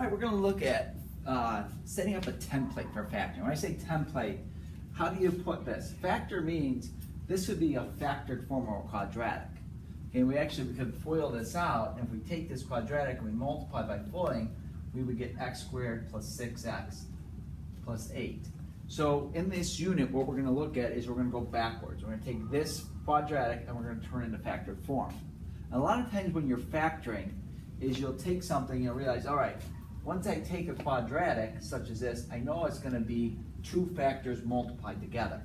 All right, we're going to look at setting up a template for factoring. When I say template, how do you put this? Factor means this would be a factored form or a quadratic. Okay, we could FOIL this out, and if we take this quadratic and we multiply by FOILing, we would get x squared plus 6x plus 8. So in this unit, what we're going to look at is we're going to go backwards. We're going to take this quadratic and we're going to turn it into factored form. And a lot of times when you're factoring, is you'll take something and you'll realize, all right, once I take a quadratic such as this, I know it's going to be two factors multiplied together.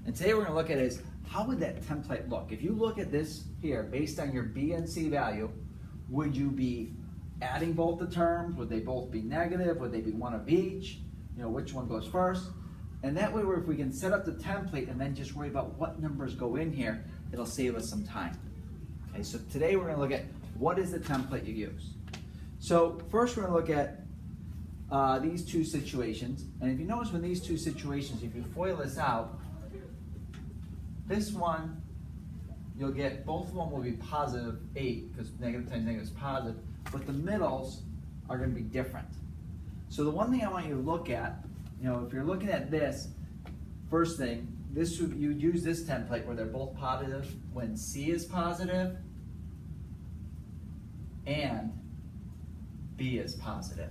And today we're going to look at is how would that template look? If you look at this here, based on your B and C value, would you be adding both the terms? Would they both be negative? Would they be one of each? You know, which one goes first? And that way, if we can set up the template and then just worry about what numbers go in here, it'll save us some time. Okay, so today we're going to look at what is the template you use. So first we're going to look at these two situations. And if you notice when these two situations, if you FOIL this out, this one, you'll get both of them will be positive 8 because negative times negative is positive, but the middles are going to be different. So the one thing I want you to look at, you know, if you're looking at this, first thing, you use this template where they're both positive when C is positive and B is positive.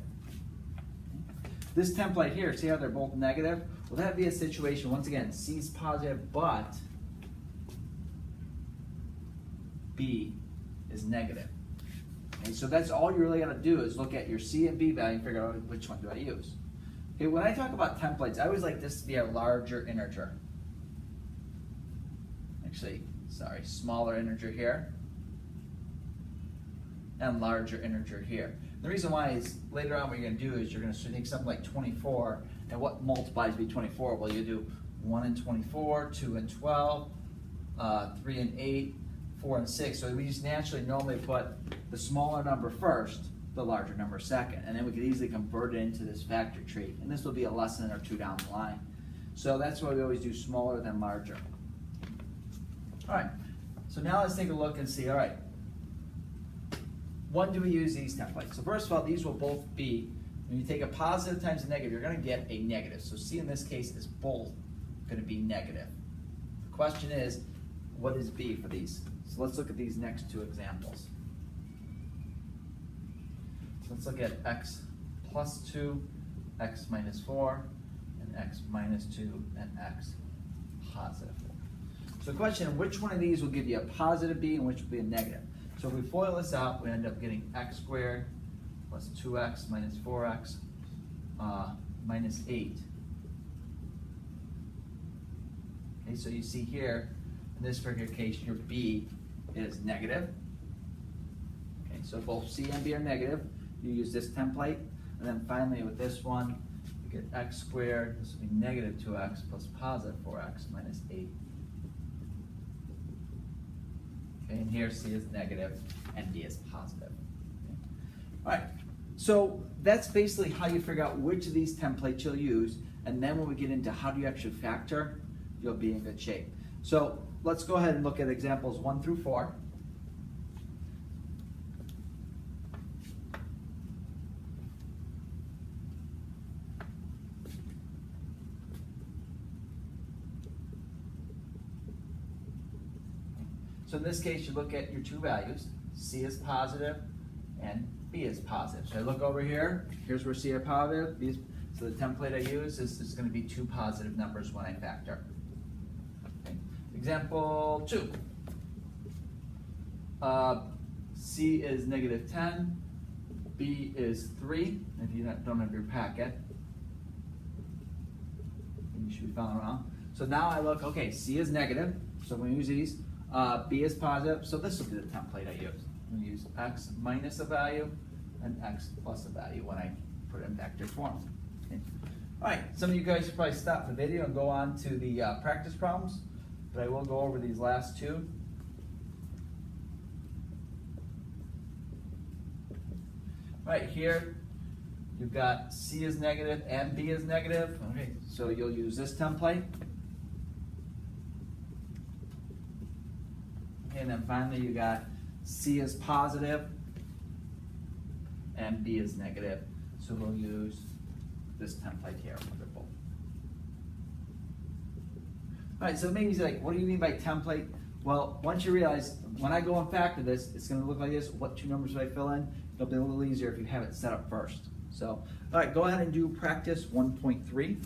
This template here, see how they're both negative? Well, that'd be a situation, once again, C is positive, but B is negative. Okay, so that's all you really got to do is look at your C and B value and figure out which one do I use. Okay, when I talk about templates, I always like this to be a larger integer. Actually, sorry, smaller integer here and larger integer here. The reason why is later on what you're going to do is you're going to take something like 24, and what multiplies by 24? Well, you do 1 and 24, 2 and 12, 3 and 8, 4 and 6. So we just naturally normally put the smaller number first, the larger number second, and then we could easily convert it into this factor tree. And this will be a lesson or two down the line. So that's why we always do smaller than larger. All right, so now let's take a look and see, all right, when do we use these templates? So first of all, these will both be, when you take a positive times a negative, you're going to get a negative. So C in this case is both going to be negative. The question is, what is B for these? So let's look at these next two examples. So let's look at x plus 2, x minus 4, and x minus 2, and x positive 4. So the question, which one of these will give you a positive B and which will be a negative? So if we FOIL this out, we end up getting x squared plus 2x minus 4x minus 8. Okay, so you see here, in this particular case, your B is negative. Okay, so both C and B are negative. You use this template. And then finally with this one, you get x squared, this will be negative 2x plus positive 4x minus 8. Okay, and here C is negative and B is positive. Okay. All right, so that's basically how you figure out which of these templates you'll use, and then when we get into how do you actually factor, you'll be in good shape. So let's go ahead and look at examples 1 through 4. So in this case, you look at your two values. C is positive and B is positive. So I look over here, here's where C is positive. B is, so the template I use is going to be two positive numbers when I factor. Okay. Example 2. C is negative 10, B is 3. If you don't have your packet, you should be following along. So now I look, okay, C is negative, so we use these. B is positive, so this will be the template I use. I'm going to use x minus a value and x plus a value when I put it in vector form. Okay. All right, some of you guys should probably stop the video and go on to the practice problems, but I will go over these last two. Right here, you've got C is negative and B is negative. Okay, so you'll use this template. And then finally you got C is positive and B is negative. So we'll use this template here. Wonderful. All right, so maybe he's like, what do you mean by template? Well, once you realize, when I go and factor this, it's gonna look like this. What two numbers do I fill in? It'll be a little easier if you have it set up first. So, all right, go ahead and do practice 1.3.